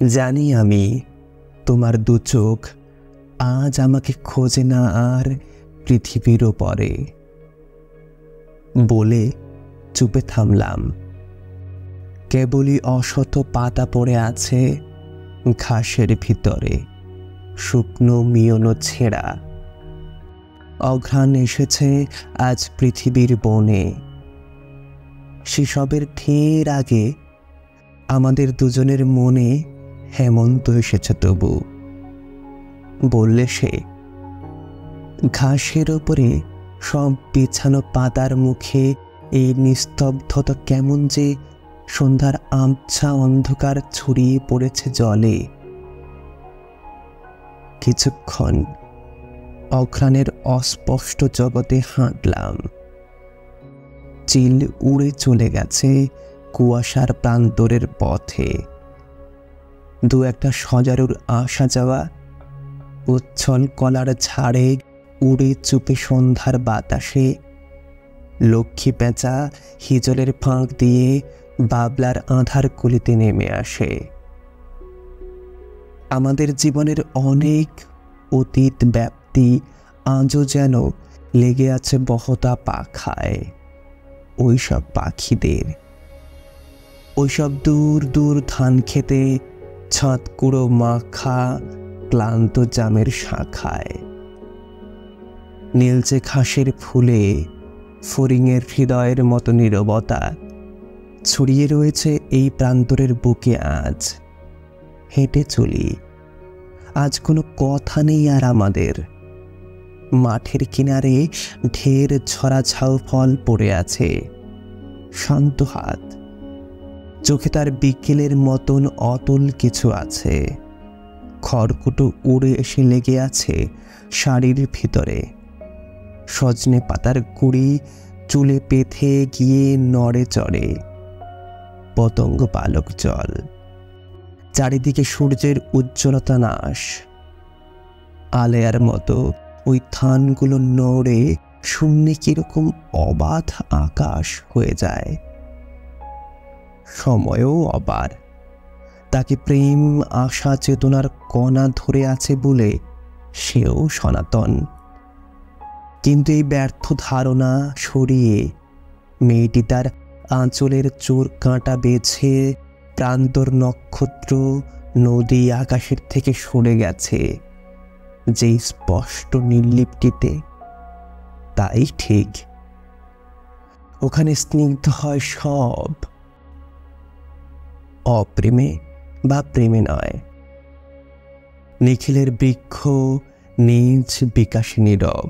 জানি আমি তোমার দু চোখ আজ আমাকে খোঁজে না আর পৃথিবীর ওপরে। বলে চুপে থামলাম। কেবলই অশত পাতা পড়ে আছে ঘাসের ভিতরে, শুকনো মিয়নো ছেঁড়া। অঘ্রাণ এসেছে আজ পৃথিবীর বনে। সেসবের ঢের আগে আমাদের দুজনের মনে হেমন্ত এসেছে তবু। বললে সে, ঘাসের ওপরে সব বিছানো পাতার মুখে এই নিস্তব্ধতা কেমন যে সন্ধ্যার আবছা অন্ধকার ছড়িয়ে পড়েছে জলে। কিছুক্ষণ অঘ্রাণের অস্পষ্ট জগতে হাঁটলাম। চিল উড়ে চলে গেছে কুয়াশার প্রান্তরের পথে। দু একটা সজারুর আসা যাওয়া উচ্ছল কলার ঝাড়ে উড়ে চুপে সন্ধ্যার বাতাসে। লক্ষ্মী পেঁচা হিজলের ফাঁক দিয়ে বাবলার আঁধার কলিতে নেমে আসে। আমাদের জীবনের অনেক অতীত ব্যাপ্তি আজও যেন লেগে আছে বহতা পাখায়। ওইসব পাখিদের, ওইসব দূর দূর ধান খেতে ছাদ কুড়ো মাখা ক্লান্ত জামের শাখায়। নীলচে ঘাসের ফুলে ফড়িংয়ের হৃদয়ের মতো নীরবতা ছড়িয়ে রয়েছে এই প্রান্তরের বুকে। আজ হেঁটে চলি, আজ কোনো কথা নেই আর আমাদের। মাঠের কিনারে ঢের ঝরা ঝাউ ফল পড়ে আছে। শান্ত হাত, চোখে তার বিকেলের মতন অতল কিছু আছে। খড়কুটো উড়ে এসে লেগে আছে শাড়ির ভিতরে। সজনে পাতার গুঁড়ি চুলে পেথে গিয়ে নড়ে চড়ে। পতঙ্গ পালক জল, চারিদিকে সূর্যের উজ্জ্বলতা নাশ। আলেয়ার মতো ওই থানগুলো নড়ে শূন্যে কিরকম অবাধ আকাশ হয়ে যায়। সময়ও অবার, তাকে প্রেম আশা চেতনার কণা ধরে আছে বলে সেও সনাতন। কিন্তু এই ব্যর্থ ধারণা সরিয়ে মেয়েটি তার আঁচলের চোর কাঁটা বেছে প্রান্তর নক্ষত্র নদী আকাশের থেকে সরে গেছে যেই স্পষ্ট নির্লিপ্তিতে। তাই ঠিক, ওখানে স্নিগ্ধ হয় সব, অপ্রেমে বা প্রেমে নয়। নিখিলের বৃক্ষ নিজ বিকাশে নীরব।